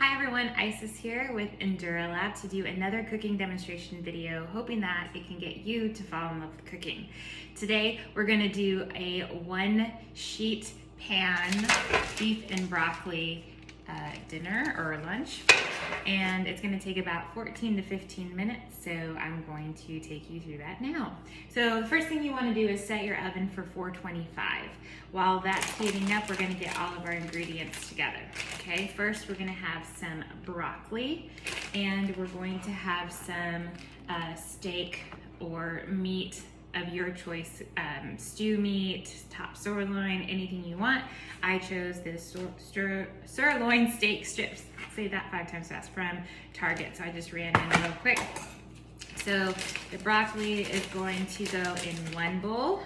Hi everyone, Isis here with EnduraLAB to do another cooking demonstration video, hoping that it can get you to fall in love with cooking. Today we're going to do a one sheet pan beef and broccoli dinner or lunch, and it's going to take about 14 to 15 minutes, so I'm going to take you through that now. So the first thing you want to do is set your oven for 425. While that's heating up, we're going to get all of our ingredients together. Okay, first we're going to have some broccoli, and we're going to have some steak or meat of your choice, stew meat, top sirloin, anything you want. I chose this sirloin steak strips, say that 5 times fast, from Target, so I just ran in real quick. So the broccoli is going to go in one bowl,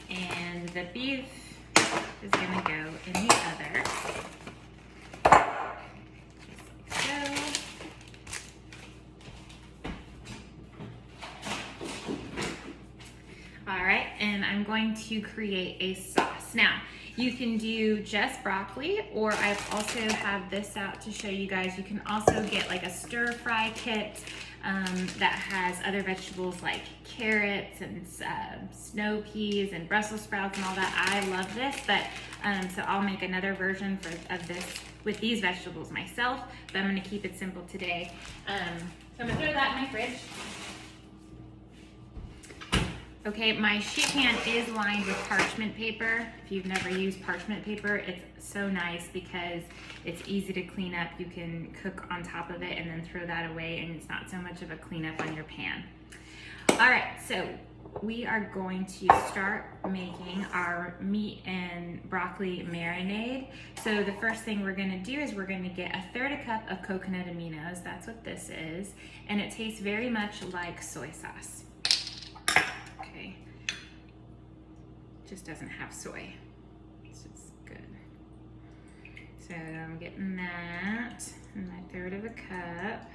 and the beef is gonna go in the other. Just like so. All right, and I'm going to create a sauce. Now, you can do just broccoli, or I also have this out to show you guys. You can also get like a stir fry kit that has other vegetables like carrots and snow peas and Brussels sprouts and all that. I love this, but so I'll make another version of this with these vegetables myself, but I'm gonna keep it simple today. So I'm gonna throw that in my fridge. Okay, my sheet pan is lined with parchment paper. If you've never used parchment paper, it's so nice because it's easy to clean up. You can cook on top of it and then throw that away, and it's not so much of a cleanup on your pan. All right, so we are going to start making our meat and broccoli marinade. So the first thing we're gonna do is we're gonna get 1/3 cup of coconut aminos. That's what this is. And it tastes very much like soy sauce. Okay, just doesn't have soy. It's just good. So I'm getting that in my 1/3 cup.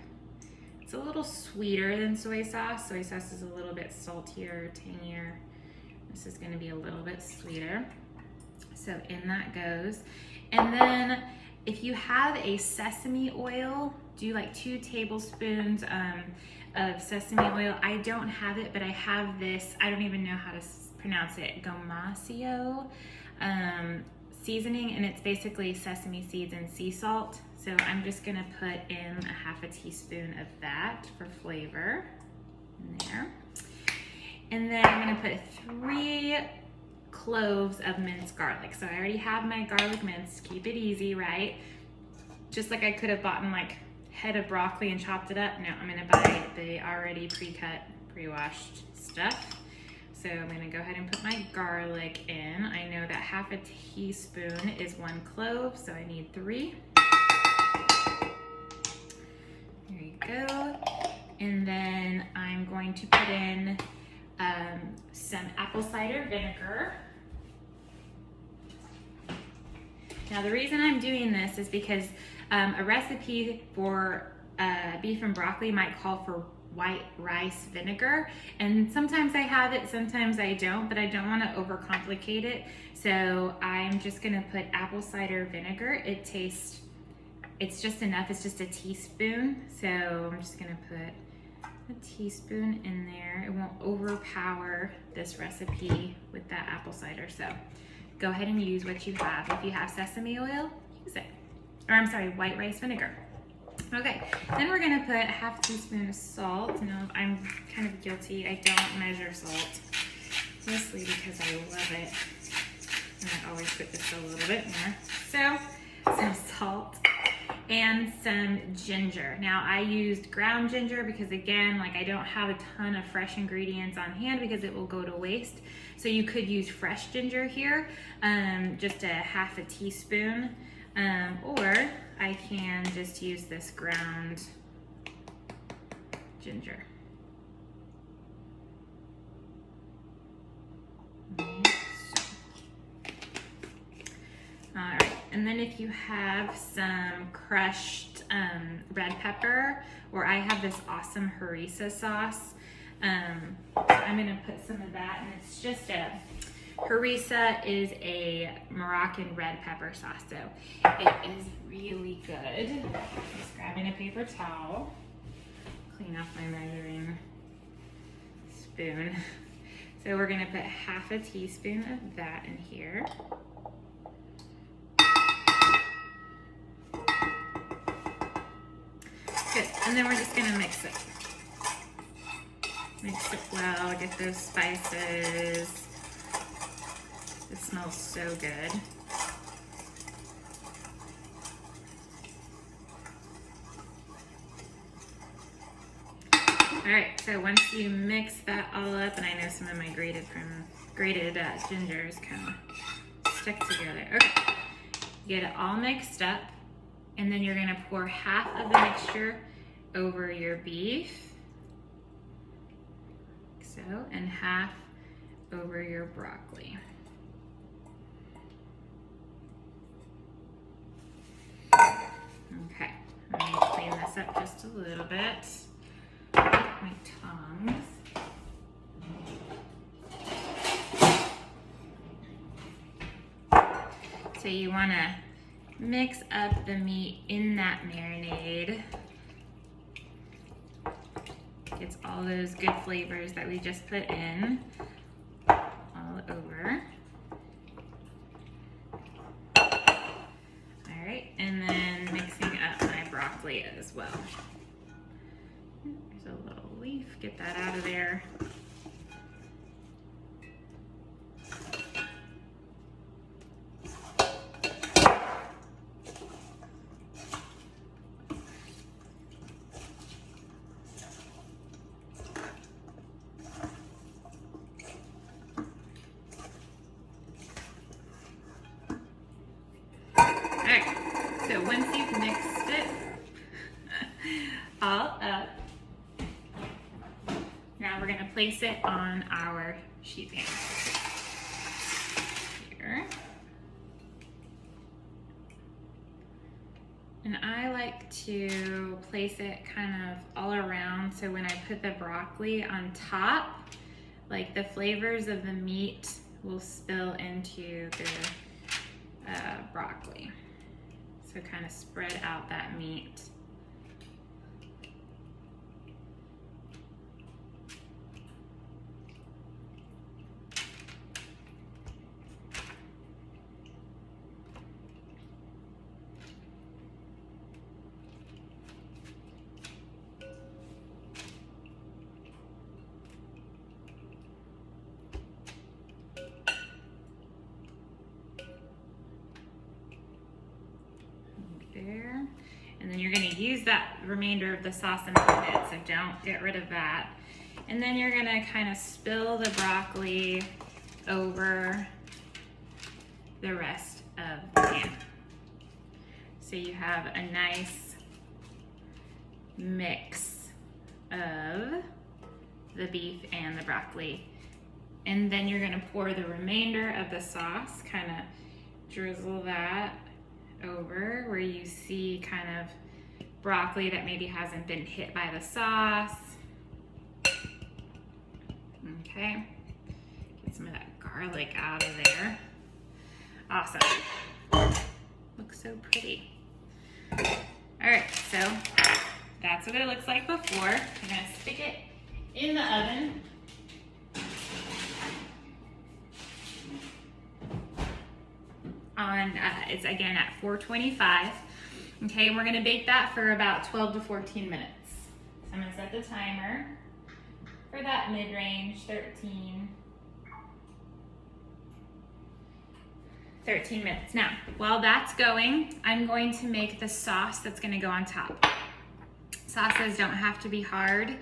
It's a little sweeter than soy sauce. Soy sauce is a little bit saltier, tangier. This is gonna be a little bit sweeter. So in that goes. And then if you have a sesame oil, do like 2 tablespoons of sesame oil. I don't have it, but I have this, I don't even know how to pronounce it, gomasio seasoning, and it's basically sesame seeds and sea salt. So I'm just gonna put in 1/2 teaspoon of that for flavor in there. And then I'm gonna put 3 cloves of minced garlic. So I already have my garlic minced. Keep it easy, right? Just like I could have bought like head of broccoli and chopped it up. No, I'm gonna buy the already pre-cut, pre-washed stuff. So I'm gonna go ahead and put my garlic in. I know that 1/2 teaspoon is 1 clove, so I need 3. There you go. And then I'm going to put in some apple cider vinegar. Now the reason I'm doing this is because a recipe for beef and broccoli might call for white rice vinegar, and sometimes I have it, sometimes I don't, but I don't want to overcomplicate it, so I'm just gonna put apple cider vinegar. It's just enough, it's just a teaspoon, so I'm just gonna put a teaspoon in there. It won't overpower this recipe with that apple cider, so go ahead and use what you have. If you have sesame oil, use it. Or I'm sorry, white rice vinegar. Okay, then we're gonna put 1/2 teaspoon of salt. No, I'm kind of guilty. I don't measure salt, mostly because I love it. And I always put just a little bit more. So, some salt and some ginger. Now I used ground ginger because again, like I don't have a ton of fresh ingredients on hand because it will go to waste. So you could use fresh ginger here, just a 1/2 teaspoon. Or I can just use this ground ginger. All right, and then if you have some crushed red pepper, or I have this awesome Harissa sauce, I'm gonna put some of that, and it's just a Harissa is a Moroccan red pepper sauce, so it is really good. Just grabbing a paper towel, clean off my measuring spoon. So we're gonna put half a teaspoon of that in here. Good, and then we're just gonna mix it. Mix it well, get those spices. It smells so good. All right, so once you mix that all up, and I know some of my grated gingers kind of stick together. Okay, get it all mixed up, and then you're gonna pour half of the mixture over your beef, like so, and half over your broccoli. Okay, let me clean this up just a little bit. My tongs. So you want to mix up the meat in that marinade. Gets all those good flavors that we just put in all over. All right, and then mixing up my broccoli as well. There's a little leaf, get that out of there. So once you've mixed it all up, now we're gonna place it on our sheet pan here. And I like to place it kind of all around, so when I put the broccoli on top, like the flavors of the meat will spill into the broccoli. So kind of spread out that meat. There. And then you're going to use that remainder of the sauce in a minute, so don't get rid of that. And then you're going to kind of spill the broccoli over the rest of the pan. So you have a nice mix of the beef and the broccoli. And then you're going to pour the remainder of the sauce, kind of drizzle that over where you see kind of broccoli that maybe hasn't been hit by the sauce. Okay, get some of that garlic out of there. Awesome, looks so pretty. All right, so that's what it looks like before. I'm gonna stick it in the oven. It's again at 425. Okay, and we're gonna bake that for about 12 to 14 minutes. So I'm gonna set the timer for that mid-range, 13 minutes. Now, while that's going, I'm going to make the sauce that's gonna go on top. Sauces don't have to be hard.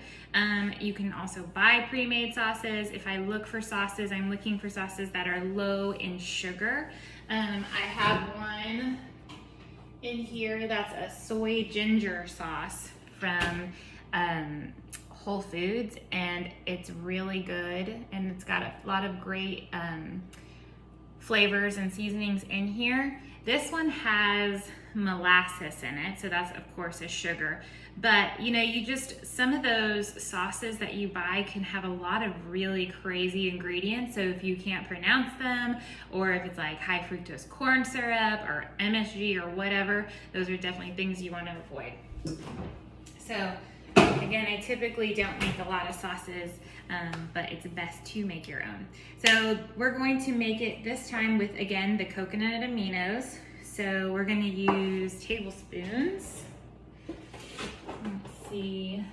You can also buy pre-made sauces. If I look for sauces, I'm looking for sauces that are low in sugar. I have one in here that's a soy ginger sauce from Whole Foods, and it's really good, and it's got a lot of great flavors and seasonings in here. This one has molasses in it, so that's of course a sugar. But you know, some of those sauces that you buy can have a lot of really crazy ingredients. So if you can't pronounce them, or if it's like high fructose corn syrup or MSG or whatever, those are definitely things you want to avoid. So again, I typically don't make a lot of sauces, but it's best to make your own. So we're going to make it this time with, again, the coconut aminos. So we're going to use tablespoons. Let's see.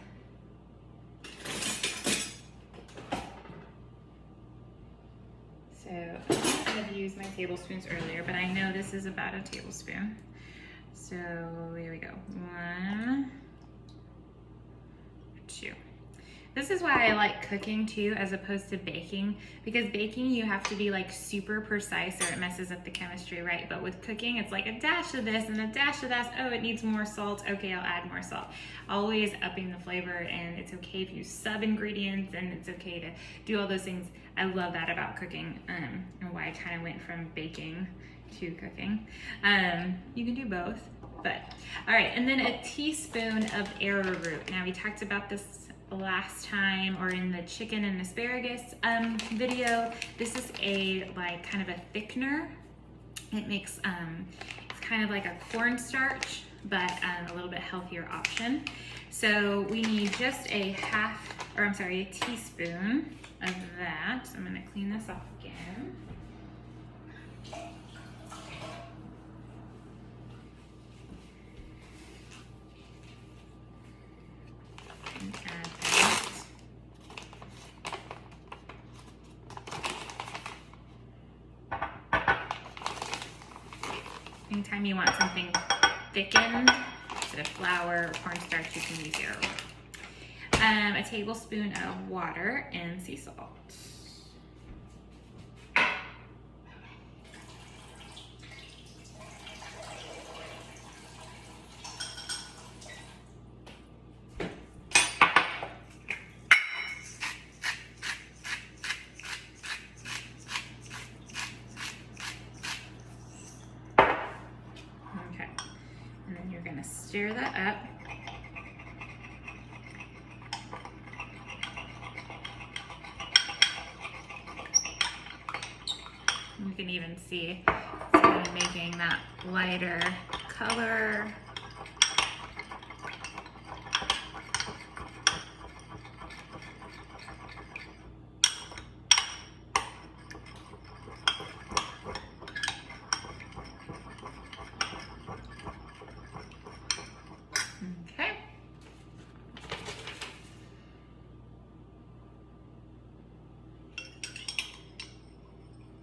So I should have used my tablespoons earlier, but I know this is about a tablespoon. So here we go. 1, 2. This is why I like cooking too, as opposed to baking, because baking you have to be like super precise or it messes up the chemistry, right? But with cooking, it's like a dash of this and a dash of that. Oh, it needs more salt. Okay, I'll add more salt. Always upping the flavor, and it's okay if you sub ingredients, and it's okay to do all those things. I love that about cooking, and why I kind of went from baking to cooking. You can do both, but all right. And then a teaspoon of arrowroot. Now we talked about this last time, or in the chicken and asparagus video. This is a like kind of a thickener. It makes it's kind of like a cornstarch, but a little bit healthier option. So we need just a teaspoon of that. So I'm going to clean this off again. And add that. Anytime you want something thickened, instead of flour or cornstarch, you can use arrowroot. A tablespoon of water and sea salt. Stir that up. You can even see it's kind of making that lighter color.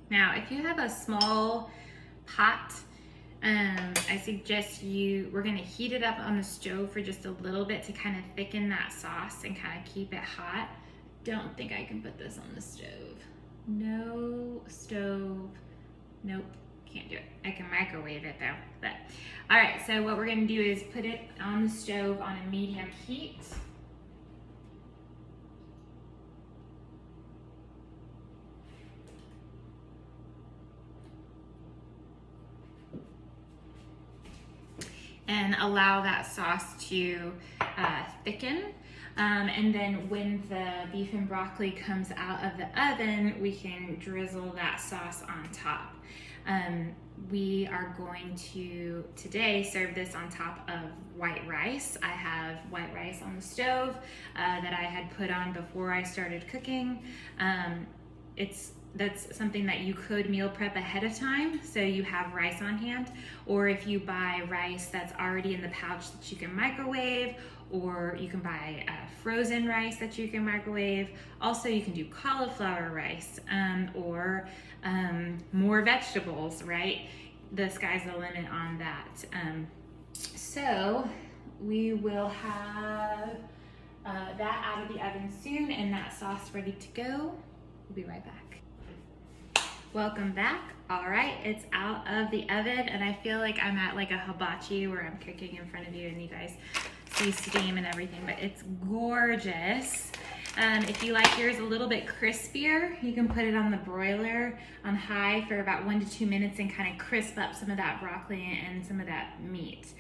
Now, if you have a small pot, I suggest we're gonna heat it up on the stove for just a little bit to kind of thicken that sauce and kind of keep it hot. Don't think I can put this on the stove. No stove, nope, can't do it. I can microwave it though, but. All right, so what we're gonna do is put it on the stove on a medium heat. And allow that sauce to thicken. And then when the beef and broccoli comes out of the oven, we can drizzle that sauce on top. We are going to today serve this on top of white rice. I have white rice on the stove that I had put on before I started cooking. That's something that you could meal prep ahead of time, so you have rice on hand, or if you buy rice that's already in the pouch that you can microwave, or you can buy frozen rice that you can microwave. Also, you can do cauliflower rice, or more vegetables, right? The sky's the limit on that. So we will have that out of the oven soon, and that sauce ready to go. We'll be right back. Welcome back. All right, it's out of the oven, and I feel like I'm at like a hibachi where I'm cooking in front of you and you guys see steam and everything, but it's gorgeous. If you like yours a little bit crispier, you can put it on the broiler on high for about 1 to 2 minutes and kind of crisp up some of that broccoli and some of that meat.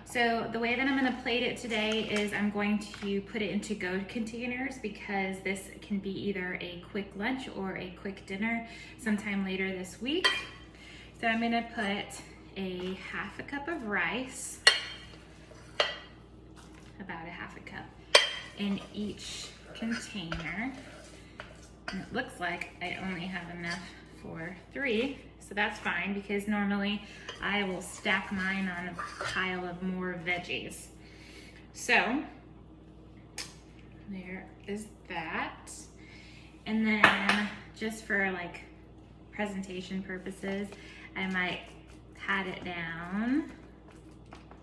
So the way that I'm going to plate it today is I'm going to put it into to-go containers, because this can be either a quick lunch or a quick dinner sometime later this week. So I'm going to put a 1/2 cup of rice, about a 1/2 cup, in each container. And it looks like I only have enough for 3, so that's fine, because normally I will stack mine on a pile of more veggies. So there is that. And then just for like presentation purposes, I might pat it down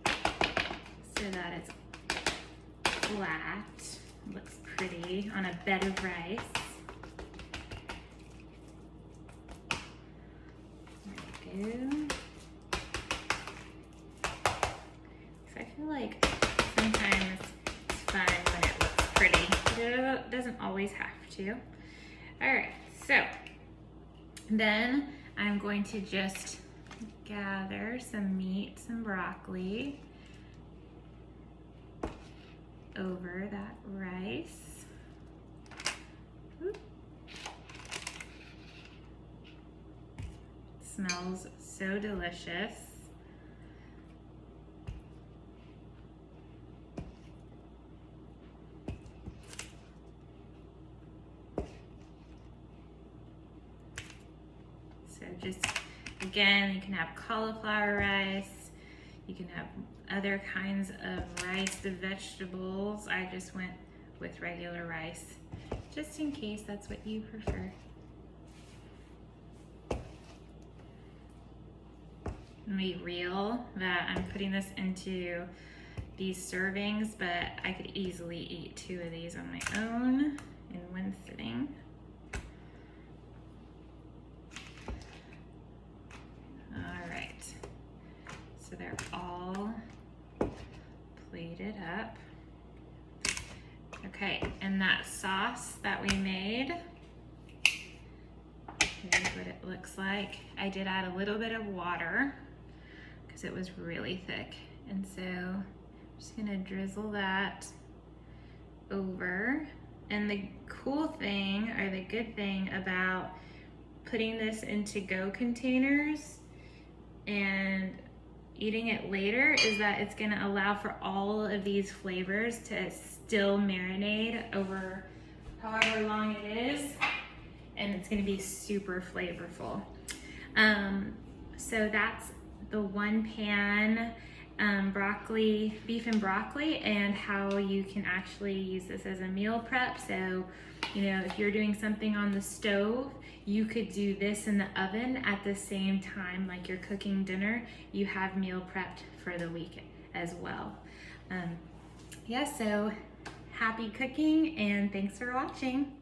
so that it's flat, looks pretty on a bed of rice. There we go. So I feel like sometimes it's fun when it looks pretty, but it doesn't always have to. All right, so then I'm going to just gather some meat, some broccoli over that rice. Oop. Smells so delicious. So just, again, you can have cauliflower rice, you can have other kinds of rice, the vegetables. I just went with regular rice, just in case that's what you prefer. Let me be real that I'm putting this into these servings, but I could easily eat 2 of these on my own in one sitting. All right, so they're all plated up. Okay, and that sauce that we made, here's what it looks like. I did add a little bit of water because it was really thick. And so I'm just gonna drizzle that over. And the cool thing, or the good thing about putting this into to-go containers and eating it later is that it's gonna allow for all of these flavors to still marinate over however long it is, and it's gonna be super flavorful. So that's the 1 pan broccoli, beef and broccoli, and how you can actually use this as a meal prep. So, you know, if you're doing something on the stove, you could do this in the oven at the same time like you're cooking dinner. You have meal prepped for the week as well. Yeah, so happy cooking, and thanks for watching.